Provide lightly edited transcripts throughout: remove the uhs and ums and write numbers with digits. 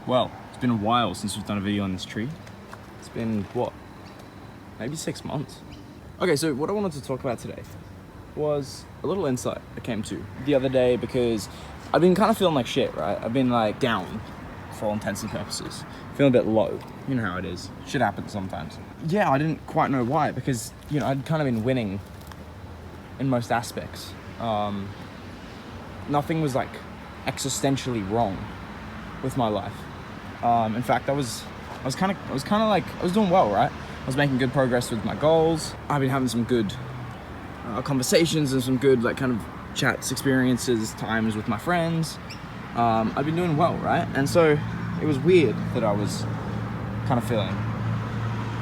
Well, it's been a while since we've done a video on this tree. It's been, what, maybe 6 months. Okay, so what I wanted to talk about today was a little insight I came to the other day because I've been kind of feeling like shit, right? I've been like down for all intents and purposes. Feeling a bit low. You know how it is. Shit happens sometimes. Yeah, I didn't quite know why because, you know, I'd kind of been winning in most aspects. Nothing was like existentially wrong with my life. In fact, I was doing well, right? I was making good progress with my goals. I've been having some good conversations and some good like kind of chats, experiences, times with my friends. I've been doing well, right? And so it was weird that I was kind of feeling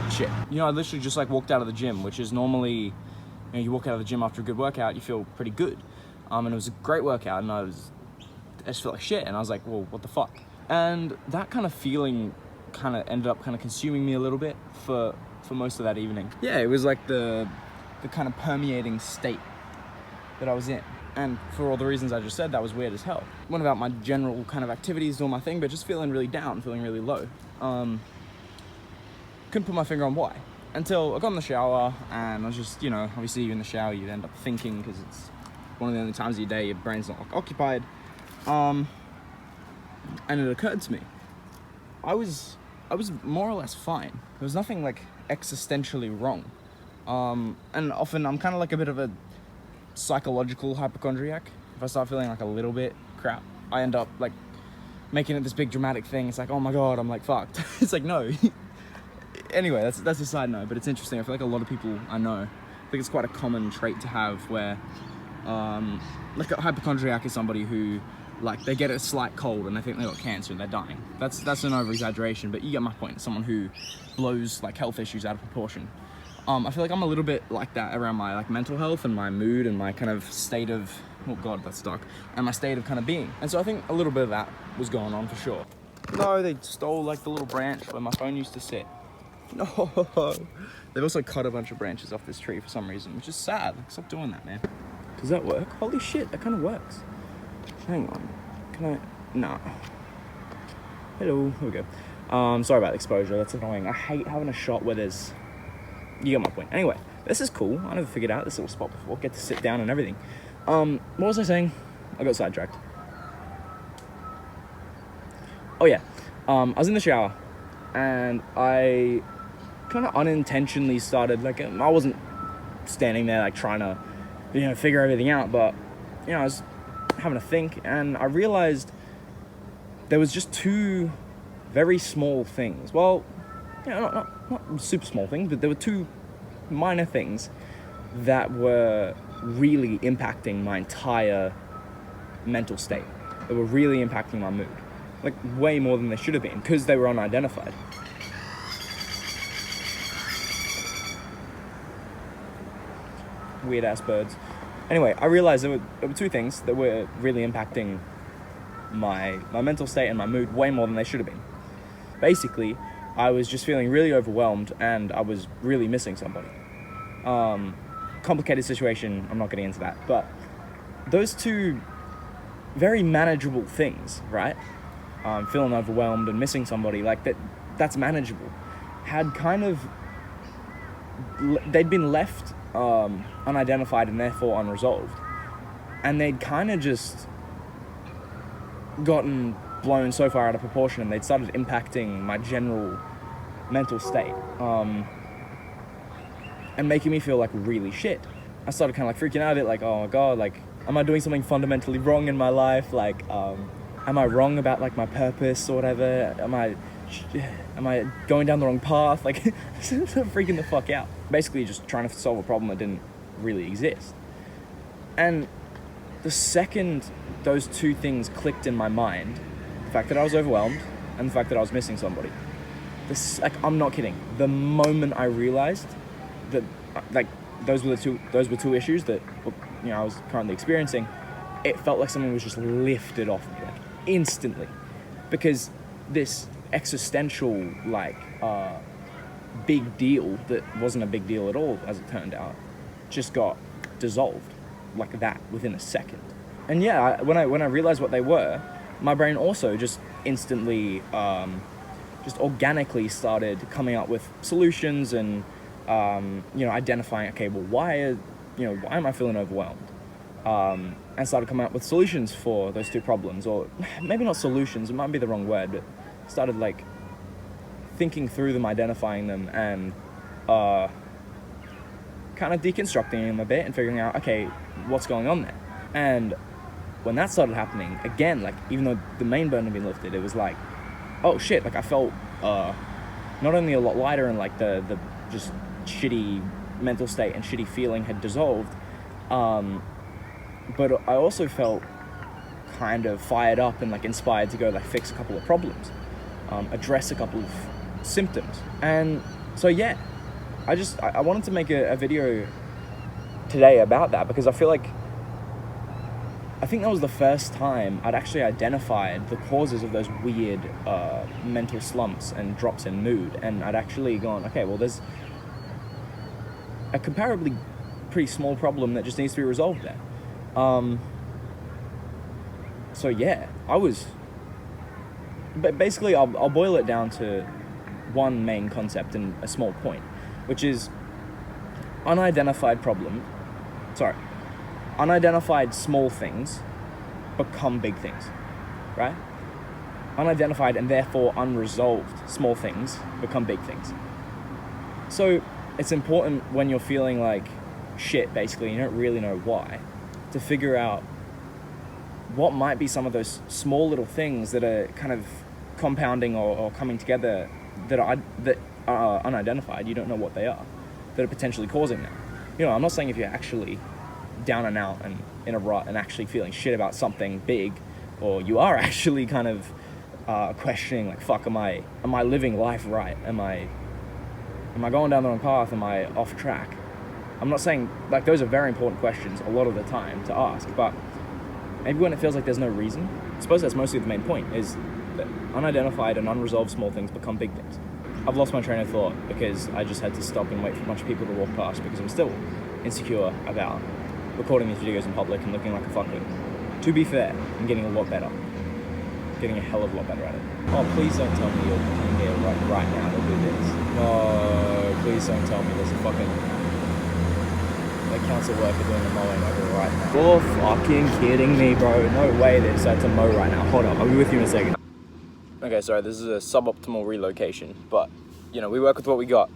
shit. You know, I literally just like walked out of the gym, which is normally, you know, you walk out of the gym after a good workout, you feel pretty good. And it was a great workout, and I just felt like shit, and I was like, well, what the fuck? And that kind of feeling kind of ended up kind of consuming me a little bit for most of that evening. Yeah, it was like the kind of permeating state that I was in. And for all the reasons I just said, that was weird as hell. Went about my general kind of activities, doing my thing, but just feeling really down, feeling really low. Couldn't put my finger on why. Until I got in the shower, and I was just, you know, obviously you're in the shower, you end up thinking, because it's one of the only times of your day your brain's not occupied. And it occurred to me, I was more or less fine. There was nothing like existentially wrong. And often I'm kind of like a bit of a psychological hypochondriac. If I start feeling like a little bit crap, I end up like making it this big dramatic thing. It's like, oh my god, I'm like fucked. It's like, no. Anyway, that's a side note, but it's interesting. I feel like a lot of people I know, I think it's quite a common trait to have where like a hypochondriac is somebody who like they get a slight cold and they think they got cancer and they're dying. That's an over exaggeration, but you get my point. Someone who blows like health issues out of proportion. I feel like I'm a little bit like that around my like mental health and my mood and my kind of state of, oh god, that's dark, and my state of kind of being. And so I think a little bit of that was going on for sure. No, they stole like the little branch where my phone used to sit. No, they've also cut a bunch of branches off this tree for some reason, which is sad. Like, stop doing that, man. Does that work? Holy shit, that kind of works. Hang on, can I? No. Hello, here we go. Sorry about the exposure, that's annoying. I hate having a shot where there's, you get my point. Anyway, this is cool. I never figured out this little spot before. Get to sit down and everything. What was I saying? I got sidetracked. Oh yeah, I was in the shower and I kind of unintentionally started, like, I wasn't standing there like trying to, you know, figure everything out, but, you know, I was having a think and I realized there was just two very small things. Well, you know, not super small things, but there were two minor things that were really impacting my entire mental state. They were really impacting my mood. Like, way more than they should have been, because they were unidentified. Weird ass birds. Anyway, I realized there were two things that were really impacting my mental state and my mood way more than they should have been. Basically, I was just feeling really overwhelmed and I was really missing somebody. Complicated situation, I'm not getting into that, but those two very manageable things, right? Feeling overwhelmed and missing somebody, like that's manageable. Had kind of, they'd been left unidentified and therefore unresolved. And they'd kind of just gotten blown so far out of proportion and they'd started impacting my general mental state and making me feel like really shit. I started kind of like freaking out a bit, like, oh my god, like, am I doing something fundamentally wrong in my life? Like, am I wrong about like my purpose or whatever? Am I going down the wrong path? Like, freaking the fuck out. Basically just trying to solve a problem that didn't really exist. And the second those two things clicked in my mind, the fact that I was overwhelmed and the fact that I was missing somebody, this, like, I'm not kidding. The moment I realized that, like, those were two issues that, you know, I was currently experiencing, it felt like something was just lifted off me, like, instantly. Because this existential, like, big deal that wasn't a big deal at all, as it turned out, just got dissolved like that within a second. And yeah, when I realized what they were, my brain also just instantly, just organically started coming up with solutions and, identifying, okay, well, why am I feeling overwhelmed? And started coming up with solutions for those two problems, or maybe not solutions, it might be the wrong word, but started like thinking through them, identifying them, and kind of deconstructing them a bit and figuring out, okay, what's going on there. And when that started happening, again, like, even though the main burden had been lifted, it was like, oh shit, like I felt not only a lot lighter, and like the just shitty mental state and shitty feeling had dissolved, but I also felt kind of fired up and like inspired to go like fix a couple of problems, address a couple of symptoms. And so yeah, I wanted to make a video today about that, because I think that was the first time I'd actually identified the causes of those weird mental slumps and drops in mood, and I'd actually gone, okay, well, there's a comparably pretty small problem that just needs to be resolved there. So yeah, but basically I'll boil it down to one main concept and a small point, which is unidentified small things become big things, right? Unidentified and therefore unresolved small things become big things. So it's important when you're feeling like shit, basically, you don't really know why, to figure out what might be some of those small little things that are kind of compounding or coming together that are unidentified. You don't know what they are, that are potentially causing that. I'm not saying if you're actually down and out and in a rut and actually feeling shit about something big, or you are actually kind of questioning, like, fuck, am I living life right? Am I going down the wrong path? Am I off track? I'm not saying, like, those are very important questions a lot of the time to ask, but maybe when it feels like there's no reason, I suppose that's mostly the main point, is that unidentified and unresolved small things become big things. I've lost my train of thought because I just had to stop and wait for a bunch of people to walk past, because I'm still insecure about recording these videos in public and looking like a fucker. To be fair, I'm getting a lot better. Getting a hell of a lot better at it. Oh, please don't tell me you're coming here right now to do this. No, please don't tell me there's a fucking council worker doing the mowing over right now. You're fucking kidding me, bro. No way they decided to mow right now. Hold up, I'll be with you in a second. Okay, sorry, this is a suboptimal relocation, but, we work with what we got.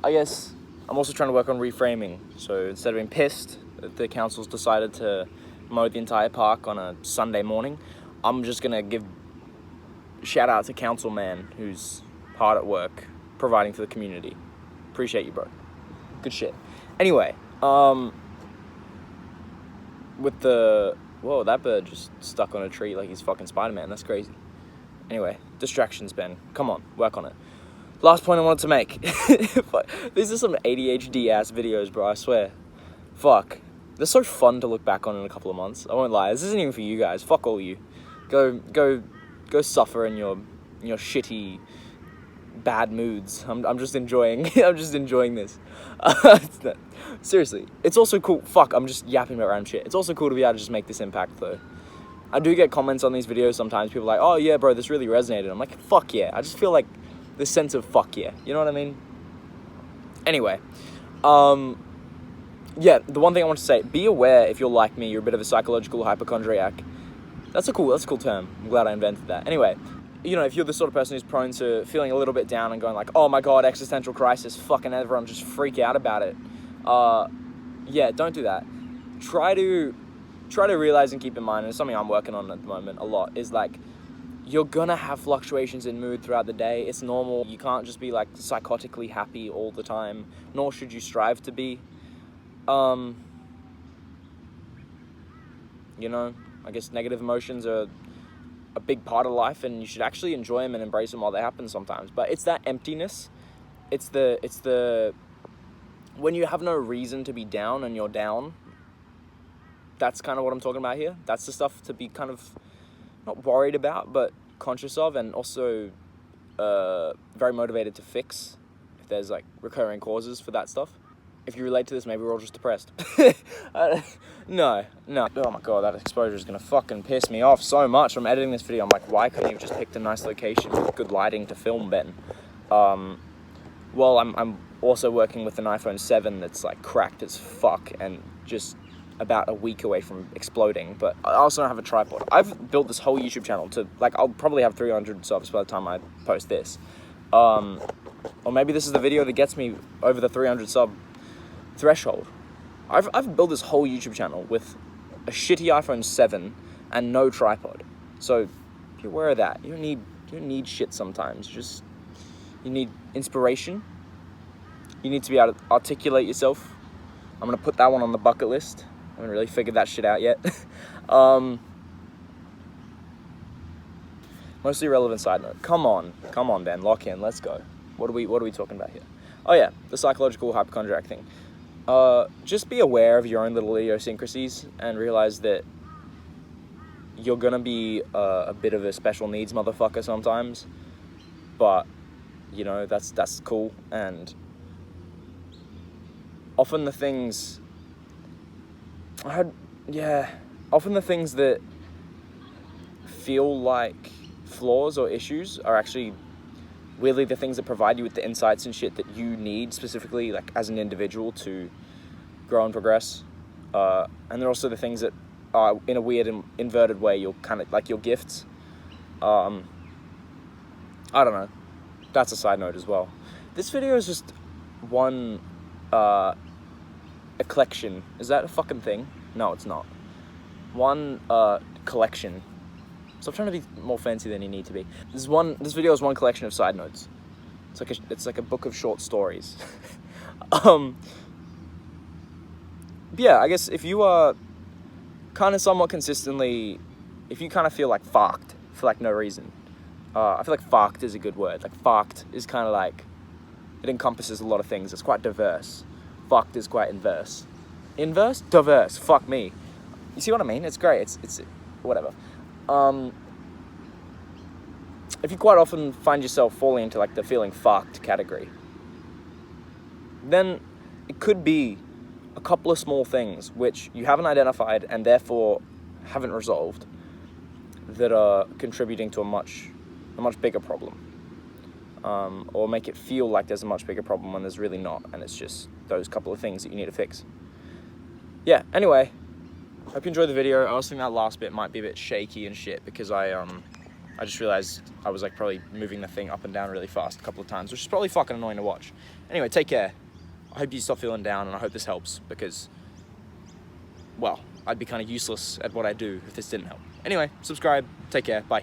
I guess I'm also trying to work on reframing. So instead of being pissed that the council's decided to mow the entire park on a Sunday morning, I'm just gonna give shout out to Councilman, who's hard at work providing for the community. Appreciate you, bro. Good shit. Anyway, with whoa, that bird just stuck on a tree like he's fucking Spider-Man. That's crazy. Anyway, distractions, Ben. Come on, work on it. Last point I wanted to make. These are some ADHD ass videos, bro, I swear. Fuck. They're so fun to look back on in a couple of months. I won't lie. This isn't even for you guys. Fuck all you. Go suffer in your shitty bad moods. I'm just enjoying this. Seriously, it's also cool. Fuck, I'm just yapping about random shit. It's also cool to be able to just make this impact, though. I do get comments on these videos sometimes. People are like, oh yeah, bro, this really resonated. I'm like, fuck yeah. I just feel like this sense of fuck yeah. You know what I mean? Anyway, yeah, the one thing I want to say, be aware if you're like me, you're a bit of a psychological hypochondriac. That's a cool term. I'm glad I invented that. Anyway, if you're the sort of person who's prone to feeling a little bit down and going like, oh my god, existential crisis, fucking everyone just freak out about it. Yeah, don't do that. Try to realize and keep in mind, and it's something I'm working on at the moment a lot, is like, you're gonna have fluctuations in mood throughout the day. It's normal. You can't just be like psychotically happy all the time, nor should you strive to be. I guess negative emotions are a big part of life, and you should actually enjoy them and embrace them while they happen sometimes. But it's that emptiness. It's the when you have no reason to be down and you're down. That's kind of what I'm talking about here. That's the stuff to be kind of not worried about, but conscious of, and also very motivated to fix if there's like recurring causes for that stuff. if you relate to this, maybe we're all just depressed. No. Oh my god, that exposure is gonna fucking piss me off so much. I'm editing this video, I'm like, why couldn't you have just picked a nice location with good lighting to film, Ben? Well, I'm also working with an iPhone 7 that's like cracked as fuck and just about a week away from exploding, but I also don't have a tripod. I've built this whole YouTube channel to, like, I'll probably have 300 subs by the time I post this. Or maybe this is the video that gets me over the 300 sub threshold. I've built this whole YouTube channel with a shitty iPhone 7 and no tripod. So be aware of that. You don't need shit sometimes. You need inspiration. You need to be able to articulate yourself. I'm gonna put that one on the bucket list. I haven't really figured that shit out yet. Mostly relevant side note. Come on, Ben, lock in, let's go. What are we talking about here? Oh yeah, the psychological hypochondriac thing. Just be aware of your own little idiosyncrasies and realize that you're gonna be a bit of a special needs motherfucker sometimes, but you know, that's cool. And often the things that feel like flaws or issues are actually weirdly the things that provide you with the insights and shit that you need specifically, like as an individual, to grow and progress. And they're also the things that are, in a weird and inverted way, you'll kind of like your gifts. I don't know. That's a side note as well. This video is just one a collection. Is that a fucking thing? No, it's not. One collection. Stop trying to be more fancy than you need to be. This video is one collection of side notes. It's like a book of short stories. Yeah, I guess if you are kind of somewhat consistently, if you kind of feel like fucked for like no reason, I feel like fucked is a good word. Like fucked is kind of like, it encompasses a lot of things. It's quite diverse. Fucked is quite inverse. Inverse? Diverse. Fuck me. You see what I mean? It's great. It's whatever. If you quite often find yourself falling into like the feeling fucked category, then it could be a couple of small things which you haven't identified and therefore haven't resolved that are contributing to a much bigger problem, or make it feel like there's a much bigger problem when there's really not, and it's just those couple of things that you need to fix. Yeah, anyway, hope you enjoyed the video. I also think that last bit might be a bit shaky and shit because I just realized I was like probably moving the thing up and down really fast a couple of times, which is probably fucking annoying to watch. Anyway, take care. I hope you stop feeling down, and I hope this helps because, well, I'd be kind of useless at what I do if this didn't help. Anyway, subscribe, take care, bye.